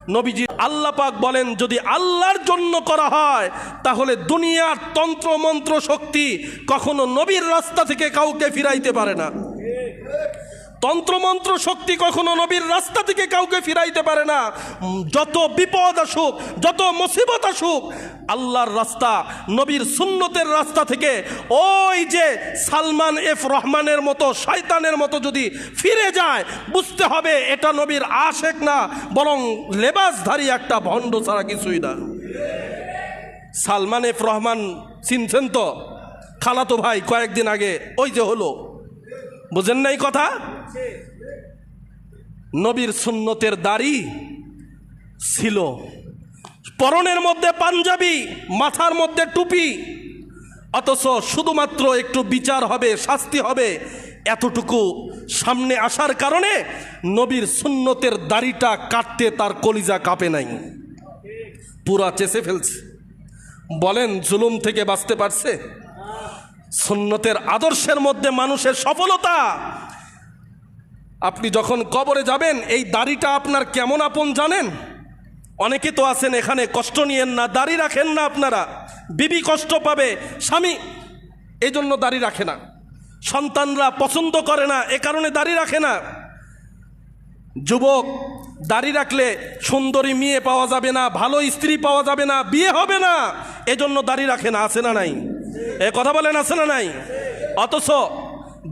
নবীজি আল্লাহ পাক বলেন, যদি আল্লাহর জন্য করা হয় তাহলে দুনিয়ার তন্ত্র মন্ত্র শক্তি কখনো নবীর রাস্তা থেকে কাউকে ফিরাইতে পারে না। তন্ত্রমন্ত্র শক্তি কখনো নবীর রাস্তা থেকে কাউকে ফিরাইতে পারে না। যত বিপদ আসুক, যত মুসিবত আসুক, আল্লাহর রাস্তা, নবীর সুন্নতের রাস্তা থেকে ওই যে সালমান এফ রহমানের মতো শয়তানের মতো যদি ফিরে যায়, বুঝতে হবে এটা নবীর আশেক না, বরং লেবাসধারী একটা ভণ্ড ছাড়া কিছুই না। সালমান এফ রহমান চিনছেন তো? খালাতো ভাই কয়েকদিন আগে ওই যে হলো, বুঝেন নাই কথা? নবীর সুন্নতের দাড়ি ছিল, পরনের মধ্যে পাঞ্জাবি, মাথার মধ্যে টুপি, অথচ শুধুমাত্র একটু বিচার হবে, শাস্তি হবে, এতটুকু সামনে আসার কারণে নবীর সুন্নতের দাড়িটা কাটতে তার কলিজা কাঁপে নাই, পুরা চেষে ফেলছে। বলেন জুলুম থেকে বাঁচতে পারছে? সুন্নতের আদর্শের মধ্যে মানুষের সফলতা। আপনি যখন কবরে যাবেন, এই দাড়িটা আপনার কেমন আপন জানেন? অনেকে তো আছেন এখানে, কষ্ট নিয়েন না, দাড়ি রাখেন না আপনারা, বিবি কষ্ট পাবে, স্বামী এই জন্য দাড়ি রাখে না, সন্তানরা পছন্দ করে না এ কারণে দাড়ি রাখে না। যুবক দাড়ি রাখলে সুন্দরী মেয়ে পাওয়া যাবে না, ভালো স্ত্রী পাওয়া যাবে না, বিয়ে হবে না, এজন্য দাড়ি রাখে না। আছে না নাই? এ কথা বলেন, আছে না নাই? অথচ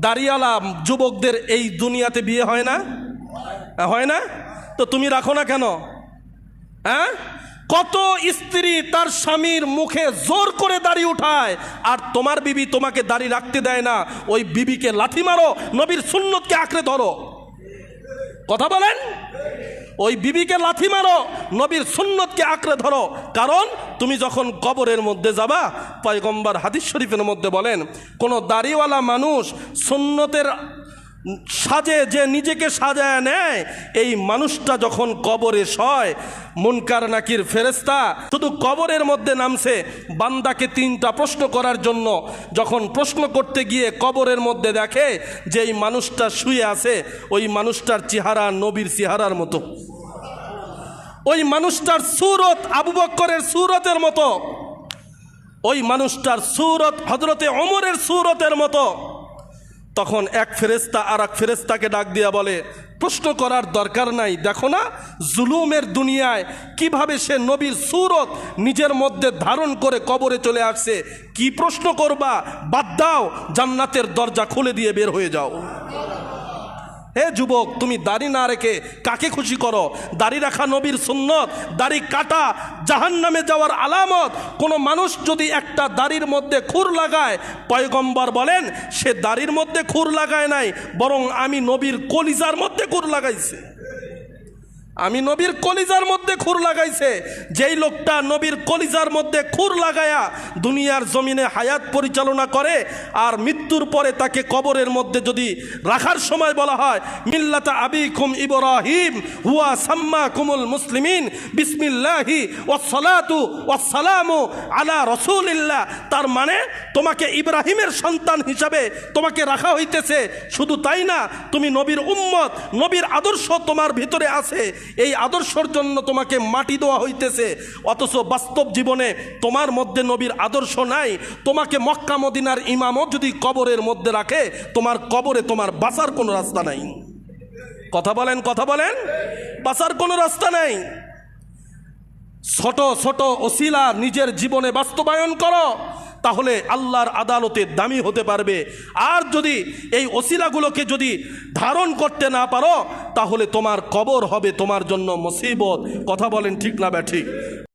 দাড়িওয়ালা যুবকদের এই দুনিয়াতে বিয়ে হয় না, হয় না? তো তুমি রাখো না কেন? হ্যাঁ, কত স্ত্রী তার স্বামীর মুখে জোর করে দাড়ি উঠায়, আর তোমার বিবি তোমাকে দাড়ি রাখতে দেয় না। ওই বিবিকে লাথি মারো, নবীর সুন্নতকে আঁকড়ে ধরো। কথা বলেন, ওই বিবিকে লাথি মারো, নবীর সুন্নতকে আঁকড়ে ধরো। কারণ তুমি যখন কবরের মধ্যে যাবা, পয়গম্বর হাদিস শরীফের মধ্যে বলেন, কোন দাড়িওয়ালা মানুষ সুন্নতের সাজে যে নিজেকে সাজায় নেয়, এই মানুষটা যখন কবরে শয়, মুনকার নাকির ফেরেশতা শুধু কবরের মধ্যে নামছে বান্দাকে 3টা প্রশ্ন করার জন্য। যখন প্রশ্ন করতে গিয়ে কবরের মধ্যে দেখে যে এই মানুষটা শুয়ে আছে, ওই মানুষটার চেহারা নবীর চেহারার মতো, ওই মানুষটার সূরত আবু বকরের সূরতের মতো, ওই মানুষটার সূরত হযরতে ওমরের সূরতের মতো, তখন এক ফেরেশতা আর এক ফেরেশতাকে ডাক দিয়া বলে, প্রশ্ন করার দরকার নাই, দেখো না জুলুমের দুনিয়ায় কিভাবে সে নবীর সূরত নিজের মধ্যে ধারণ করে কবরে চলে আসছে, কি প্রশ্ন করবা? বাদ দাও, জান্নাতের দরজা খুলে দিয়ে বের হয়ে যাও। হে যুবক, তুমি দাড়ি না রেখে কাকে খুশি করো? দাড়ি রাখা নবীর সুন্নত, দাড়ি কাটা জাহান্নামে যাওয়ার আলামত। কোনো মানুষ যদি একটা দাড়ির মধ্যে খুর লাগায়, পয়গম্বর বলেন সে দাড়ির মধ্যে খুর লাগায় নাই, বরং আমি নবীর কলিজার মধ্যে খুর লাগাইছে। আমি নবীর কলিজার মধ্যে খুর লাগাইছে। যেই লোকটা নবীর কলিজার মধ্যে খুর লাগায়া দুনিয়ার জমিনে হায়াত পরিচালনা করে, আর মৃত্যুর পরে তাকে কবরের মধ্যে যদি রাখার সময় বলা হয়, মিল্লাতা আবিকুম ইব্রাহিম হুয়া সাম্মাকুমুল মুসলিমিন বিসমিল্লাহি ওয়াসসালাতু ওয়াসসালামু আলা রাসূলিল্লাহ, তার মানে তোমাকে ইব্রাহিমের সন্তান হিসাবে তোমাকে রাখা হইতেছে। শুধু তাই না, তুমি নবীর উম্মত, নবীর আদর্শ তোমার ভিতরে আছে, এই আদর্শের জন্য তোমাকে মাটি দেওয়া হইতেছে। অথচ বাস্তব জীবনে তোমার মধ্যে নবীর আদর্শ নাই। তোমাকে মক্কা মদিনার ইমামও যদি কবরের মধ্যে রাখে, তোমার কবরে তোমার বাঁচার কোনো রাস্তা নাই। কথা বলেন, কথা বলেন, বাঁচার কোনো রাস্তা নাই। ছোট ছোট ওসিলা নিজের জীবনে বাস্তবায়ন করো, তাহলে আল্লাহর আদালতে দামি হতে পারবে। আর যদি এই ওসিলাগুলোকে যদি ধারণ করতে না পারো, তাহলে তোমার কবর হবে তোমার জন্য মুসিবত। কথা বলেন, ঠিক না ব্যাঠিক?